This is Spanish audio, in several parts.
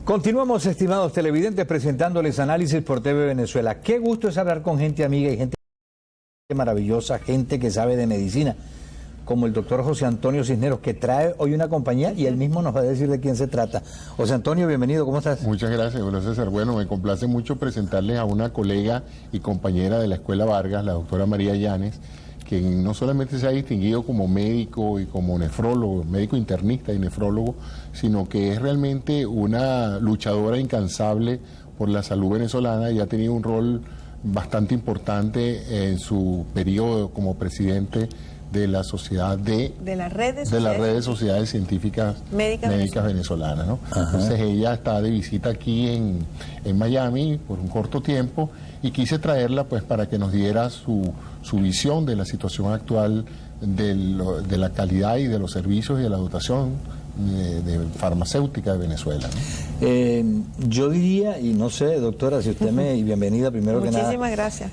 Continuamos, estimados televidentes, presentándoles Análisis por TV Venezuela. Qué gusto es hablar con gente amiga y gente maravillosa, gente que sabe de medicina, como el doctor José Antonio Cisneros, que trae hoy una compañía y él mismo nos va a decir de quién se trata. José Antonio, bienvenido, ¿cómo estás? Muchas gracias, don César. Bueno, me complace mucho presentarles a una colega y compañera de la Escuela Vargas, la doctora María Llanes, que no solamente se ha distinguido como médico y como nefrólogo, médico internista y nefrólogo, sino que es realmente una luchadora incansable por la salud venezolana y ha tenido un rol bastante importante en su periodo como presidente de la sociedad de las redes de sociedades científicas médicas venezolanas, ¿no? Entonces ella está de visita aquí en Miami por un corto tiempo y quise traerla pues para que nos diera su visión de la situación actual de la calidad y de los servicios y de la dotación de farmacéutica de Venezuela, ¿no? Yo diría, y no sé, doctora, si usted y bienvenida primero que nada. Muchísimas gracias.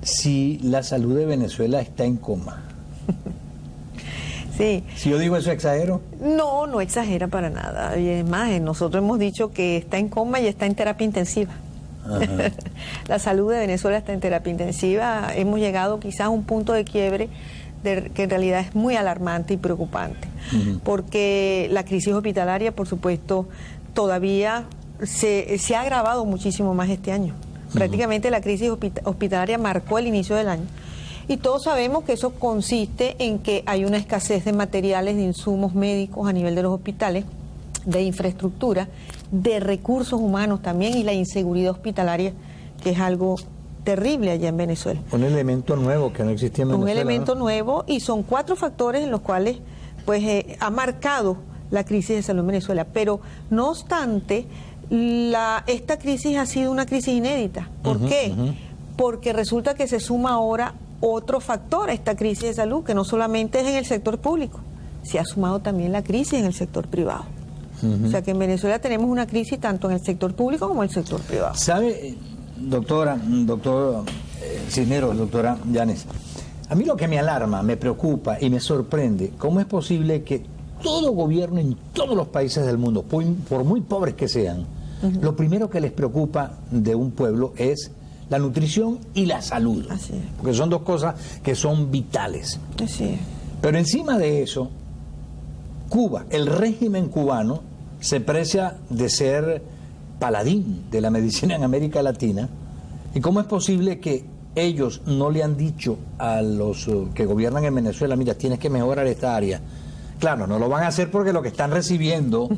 Si la salud de Venezuela está en coma. Sí. Si yo digo eso, ¿exagero? No, no exagera para nada. Y es más, nosotros hemos dicho que está en coma y está en terapia intensiva. La salud de Venezuela está en terapia intensiva. Hemos llegado quizás a un punto de quiebre que en realidad es muy alarmante y preocupante. Porque la crisis hospitalaria, por supuesto, todavía se ha agravado muchísimo más este año. Prácticamente la crisis hospitalaria marcó el inicio del año. Y todos sabemos que eso consiste en que hay una escasez de materiales, de insumos médicos a nivel de los hospitales, de infraestructura, de recursos humanos también, y la inseguridad hospitalaria, que es algo terrible allá en Venezuela. Un elemento nuevo que no existía en Venezuela. Un elemento nuevo, y son 4 factores en los cuales pues ha marcado la crisis de salud en Venezuela. Pero no obstante, esta crisis ha sido una crisis inédita. ¿Por qué? Porque resulta que se suma ahora otro factor a esta crisis de salud, que no solamente es en el sector público, se ha sumado también la crisis en el sector privado. O sea que en Venezuela tenemos una crisis tanto en el sector público como en el sector privado. ¿Sabe, doctor Cisneros, doctora Llanes? A mí lo que me alarma, me preocupa y me sorprende, ¿cómo es posible que todo gobierno en todos los países del mundo, por muy pobres que sean, lo primero que les preocupa de un pueblo es la nutrición y la salud? Así es. Porque son dos cosas que son vitales. Así es. Pero encima de eso, Cuba, el régimen cubano, se precia de ser paladín de la medicina en América Latina. ¿Y cómo es posible que ellos no le han dicho a los que gobiernan en Venezuela, mira, tienes que mejorar esta área? Claro, no lo van a hacer porque lo que están recibiendo,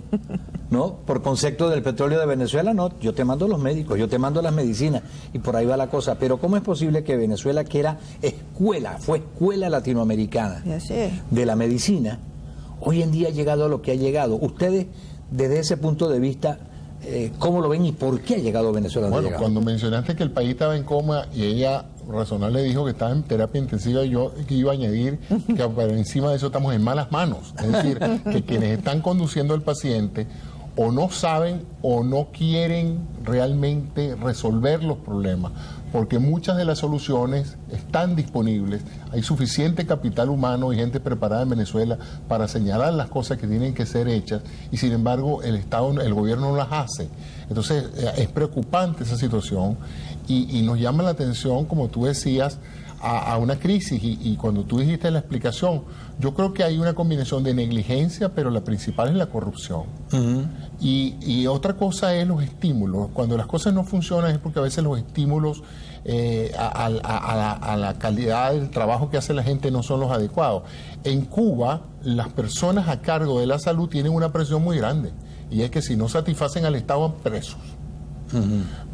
¿no? Por concepto del petróleo de Venezuela, no, yo te mando los médicos, yo te mando las medicinas, y por ahí va la cosa. Pero ¿cómo es posible que Venezuela, que era fue escuela latinoamericana de la medicina, hoy en día ha llegado a lo que ha llegado? Ustedes, desde ese punto de vista, ¿cómo lo ven y por qué ha llegado a Venezuela? Bueno, cuando mencionaste que el país estaba en coma y ella razonable dijo que estaba en terapia intensiva, yo iba a añadir que por encima de eso estamos en malas manos. Es decir, que quienes están conduciendo al paciente o no saben o no quieren realmente resolver los problemas, porque muchas de las soluciones están disponibles, hay suficiente capital humano y gente preparada en Venezuela para señalar las cosas que tienen que ser hechas, y sin embargo el gobierno no las hace. Entonces es preocupante esa situación y nos llama la atención, como tú decías, a una crisis, y cuando tú dijiste la explicación, yo creo que hay una combinación de negligencia, pero la principal es la corrupción. Y otra cosa es los estímulos. Cuando las cosas no funcionan es porque a veces los estímulos a la calidad del trabajo que hace la gente no son los adecuados. En Cuba, las personas a cargo de la salud tienen una presión muy grande, y es que si no satisfacen al Estado van presos.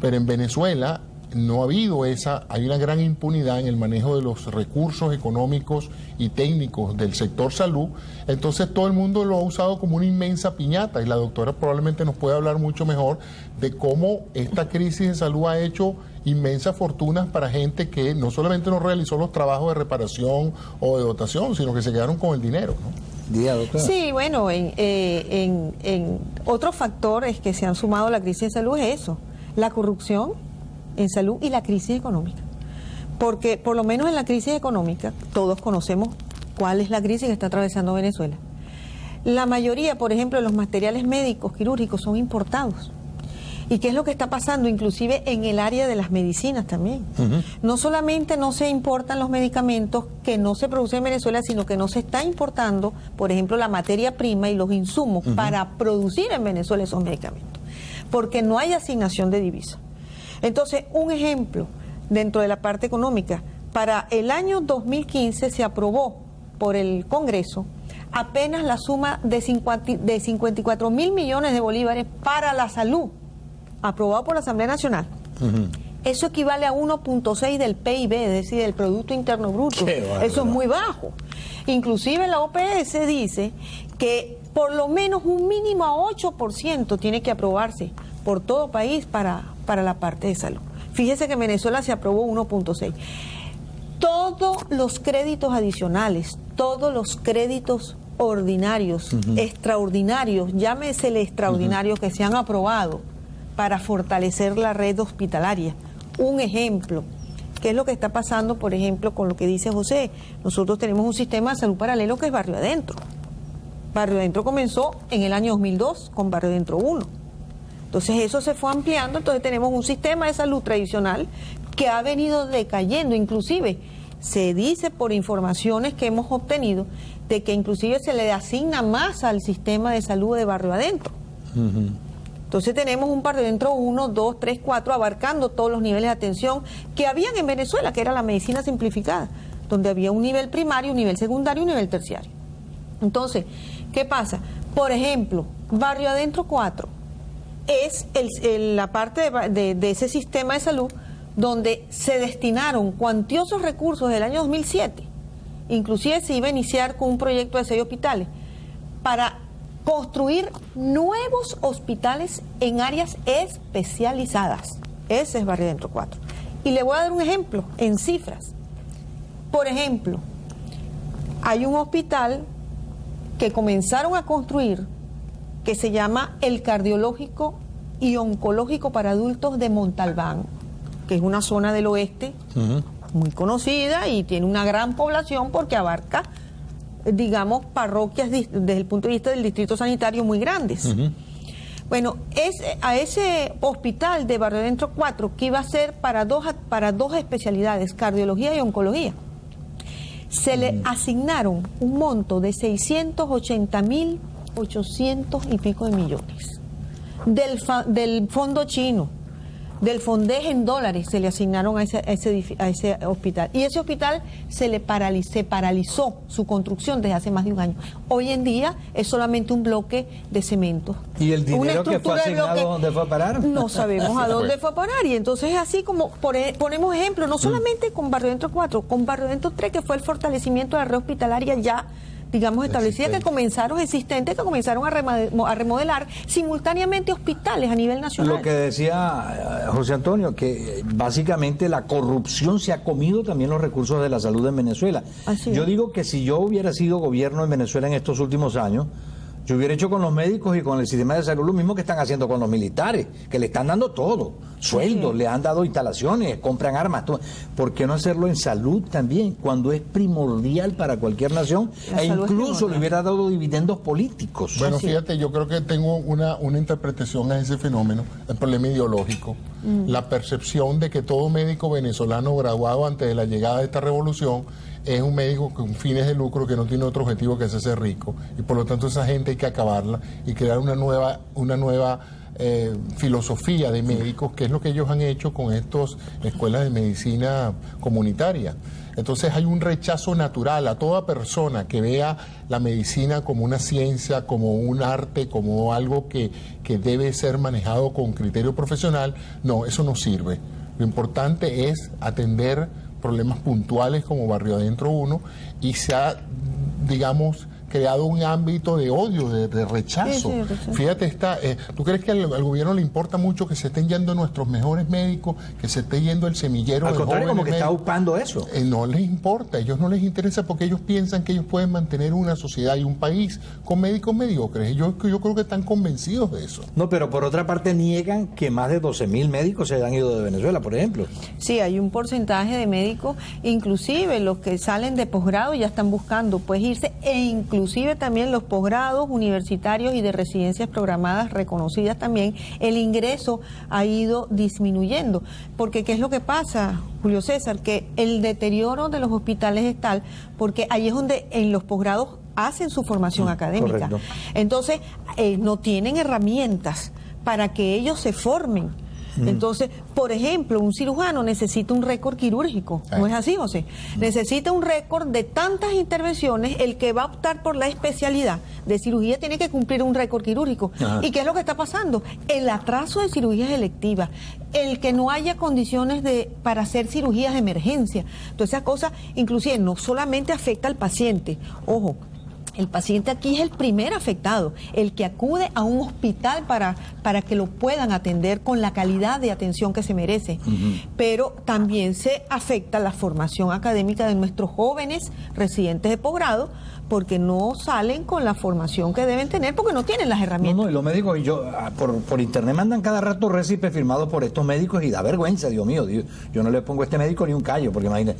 Pero en Venezuela no ha habido hay una gran impunidad en el manejo de los recursos económicos y técnicos del sector salud. Entonces todo el mundo lo ha usado como una inmensa piñata, y la doctora probablemente nos puede hablar mucho mejor de cómo esta crisis de salud ha hecho inmensas fortunas para gente que no solamente no realizó los trabajos de reparación o de dotación, sino que se quedaron con el dinero, ¿no? Sí, bueno, en otro factor es que se han sumado a la crisis de salud es eso, la corrupción en salud y la crisis económica. Porque por lo menos en la crisis económica todos conocemos cuál es la crisis que está atravesando Venezuela. La mayoría, por ejemplo, de los materiales médicos quirúrgicos son importados. ¿Y qué es lo que está pasando? Inclusive en el área de las medicinas también. No solamente no se importan los medicamentos que no se producen en Venezuela, sino que no se está importando, por ejemplo, la materia prima y los insumos para producir en Venezuela esos medicamentos, porque no hay asignación de divisas. Entonces, un ejemplo dentro de la parte económica, para el año 2015 se aprobó por el Congreso apenas la suma de 54 mil millones de bolívares para la salud, aprobado por la Asamblea Nacional. Eso equivale a 1.6 del PIB, es decir, del Producto Interno Bruto. Eso es muy bajo. Inclusive la OPS dice que por lo menos un mínimo a 8% tiene que aprobarse por todo país para la parte de salud. Fíjese que en Venezuela se aprobó 1.6. Todos los créditos adicionales, todos los créditos ordinarios, extraordinarios, llámesele extraordinarios, que se han aprobado para fortalecer la red hospitalaria. Un ejemplo, ¿qué es lo que está pasando, por ejemplo, con lo que dice José? Nosotros tenemos un sistema de salud paralelo que es Barrio Adentro. Barrio Adentro comenzó en el año 2002 con Barrio Adentro 1. Entonces eso se fue ampliando, entonces tenemos un sistema de salud tradicional que ha venido decayendo. Inclusive se dice por informaciones que hemos obtenido de que inclusive se le asigna más al sistema de salud de Barrio Adentro. Entonces tenemos un Barrio Adentro 1, 2, 3, 4, abarcando todos los niveles de atención que habían en Venezuela, que era la medicina simplificada, donde había un nivel primario, un nivel secundario y un nivel terciario. Entonces, ¿qué pasa? Por ejemplo, Barrio Adentro 4 es la parte de ese sistema de salud donde se destinaron cuantiosos recursos del año 2007. Inclusive se iba a iniciar con un proyecto de 6 hospitales para construir nuevos hospitales en áreas especializadas. Ese es Barrio Adentro 4. Y le voy a dar un ejemplo en cifras. Por ejemplo, hay un hospital que comenzaron a construir que se llama el Cardiológico y Oncológico para Adultos de Montalbán, que es una zona del oeste muy conocida y tiene una gran población porque abarca, digamos, parroquias desde el punto de vista del distrito sanitario muy grandes. Bueno, a ese hospital de Barrio Adentro 4, que iba a ser para dos especialidades, cardiología y oncología, se le asignaron un monto de 680.800 y pico de millones del fondo chino, del Fondej en dólares, se le asignaron a ese hospital. Y ese hospital se paralizó su construcción desde hace más de un año. Hoy en día es solamente un bloque de cemento. ¿Y el dinero que fue asignado dónde fue a parar? No sabemos a dónde fue a parar. Y entonces así como ponemos ejemplo, no solamente con Barrio Adentro 4, con Barrio Adentro 3, que fue el fortalecimiento de la red hospitalaria ya, digamos, establecida, que comenzaron existentes, que comenzaron a remodelar simultáneamente hospitales a nivel nacional. Lo que decía José Antonio, que básicamente la corrupción se ha comido también los recursos de la salud en Venezuela. Yo digo que si yo hubiera sido gobierno en Venezuela en estos últimos años, yo hubiera hecho con los médicos y con el sistema de salud lo mismo que están haciendo con los militares, que le están dando todo, sueldos, le han dado instalaciones, compran armas, todo. ¿Por qué no hacerlo en salud también, cuando es primordial para cualquier nación e incluso le hubiera dado dividendos políticos? Bueno, fíjate, yo creo que tengo una interpretación a ese fenómeno, el problema ideológico, la percepción de que todo médico venezolano graduado antes de la llegada de esta revolución es un médico con fines de lucro que no tiene otro objetivo que hacerse rico, y por lo tanto esa gente hay que acabarla y crear una nueva filosofía de médicos, que es lo que ellos han hecho con estas escuelas de medicina comunitaria. Entonces hay un rechazo natural a toda persona que vea la medicina como una ciencia, como un arte, como algo que debe ser manejado con criterio profesional. No, eso no sirve. Lo importante es atender problemas puntuales como Barrio Adentro 1, y se ha, digamos, creado un ámbito de odio, de rechazo. Sí. Fíjate, ¿tú crees que al gobierno le importa mucho que se estén yendo nuestros mejores médicos, que se esté yendo el semillero de jóvenes médicos? Al contrario, como que está upando eso. No les importa, a ellos no les interesa, porque ellos piensan que ellos pueden mantener una sociedad y un país con médicos mediocres. Yo creo que están convencidos de eso. No, pero por otra parte niegan que más de 12.000 médicos se han ido de Venezuela, por ejemplo. Sí, hay un porcentaje de médicos, inclusive los que salen de posgrado ya están buscando pues irse, e inclusive inclusive también los posgrados universitarios y de residencias programadas reconocidas también, el ingreso ha ido disminuyendo. Porque ¿qué es lo que pasa, Julio César? Que el deterioro de los hospitales es tal, porque ahí es donde en los posgrados hacen su formación académica. Correcto. Entonces, no tienen herramientas para que ellos se formen. Entonces, por ejemplo, un cirujano necesita un récord quirúrgico, ¿no es así, José? Necesita un récord de tantas intervenciones. El que va a optar por la especialidad de cirugía tiene que cumplir un récord quirúrgico. Ajá. ¿Y qué es lo que está pasando? El atraso de cirugías electivas, el que no haya condiciones para hacer cirugías de emergencia. Entonces, esas cosas, inclusive, no solamente afecta al paciente, ojo. El paciente aquí es el primer afectado, el que acude a un hospital para que lo puedan atender con la calidad de atención que se merece. Pero también se afecta la formación académica de nuestros jóvenes residentes de posgrado, porque no salen con la formación que deben tener, porque no tienen las herramientas. No, y los médicos, por internet mandan cada rato récipes firmados por estos médicos y da vergüenza, Dios mío. Yo no le pongo a este médico ni un callo, porque imagínate.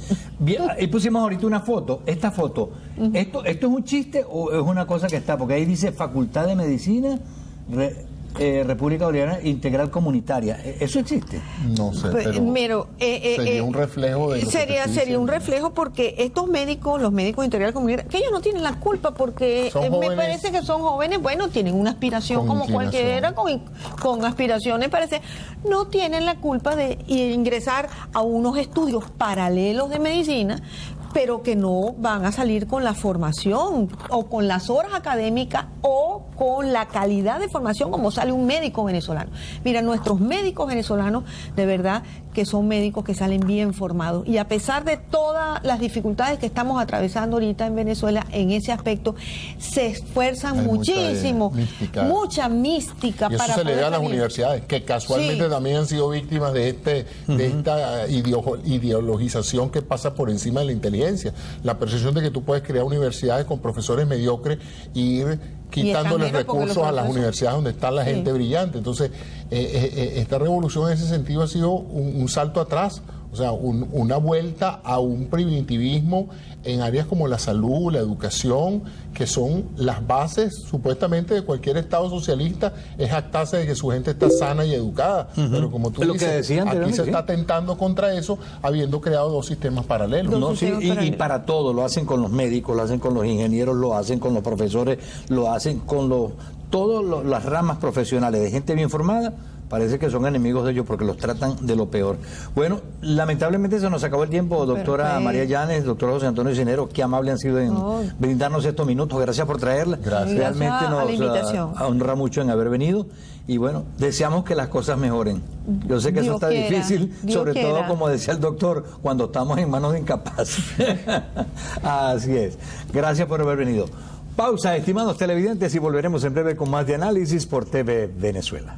Ahí pusimos ahorita una foto, esta foto. ¿Esto es un chiste o es una cosa que está? Porque ahí dice Facultad de Medicina, República Bolivariana Integral Comunitaria. ¿Eso existe? No sé, pero sería un reflejo de lo que te estoy sería un diciendo. reflejo, porque estos médicos, los médicos integrales comunitarios, que ellos no tienen la culpa, porque Son me jóvenes parece que son jóvenes, bueno, tienen una aspiración con como inclinación. cualquiera, con aspiraciones, parece, no tienen la culpa de ingresar a unos estudios paralelos de medicina, pero que no van a salir con la formación o con las horas académicas o con la calidad de formación como sale un médico venezolano. Mira, nuestros médicos venezolanos, de verdad que son médicos que salen bien formados, y a pesar de todas las dificultades que estamos atravesando ahorita en Venezuela en ese aspecto, se esfuerzan Hay muchísimo, mucha mística. mística Y eso para se le poder da a las salir. universidades, que casualmente Sí. también han sido víctimas de esta ideologización que pasa por encima de la inteligencia. La percepción de que tú puedes crear universidades con profesores mediocres e ir quitándoles extranjeros, porque recursos los a las profesores- universidades donde está la Sí. gente brillante. Entonces, esta revolución en ese sentido ha sido un salto atrás. O sea, una vuelta a un primitivismo en áreas como la salud, la educación, que son las bases supuestamente de cualquier Estado socialista, es jactarse de que su gente está sana y educada. Pero como tú Es lo que dices, decía aquí anteriormente, se sí. está atentando contra eso, habiendo creado dos sistemas paralelos. Dos No, sí, sistemas y paralelos. para todo, lo hacen con los médicos, lo hacen con los ingenieros, lo hacen con los profesores, lo hacen con todas las ramas profesionales de gente bien formada. Parece que son enemigos de ellos porque los tratan de lo peor. Bueno, lamentablemente se nos acabó el tiempo, doctora Perfecto. María Llanes, doctor José Antonio Cinero, qué amable han sido en No. brindarnos estos minutos. Gracias por traerla. Gracias. Realmente Gracias a la nos invitación. honra mucho en haber venido. Y bueno, deseamos que las cosas mejoren. Yo sé que eso Dios está quiera, difícil, Dios sobre todo, quiera. como decía el doctor, cuando estamos en manos de incapaces. Así es. Gracias por haber venido. Pausa, estimados televidentes, y volveremos en breve con más de análisis por TV Venezuela.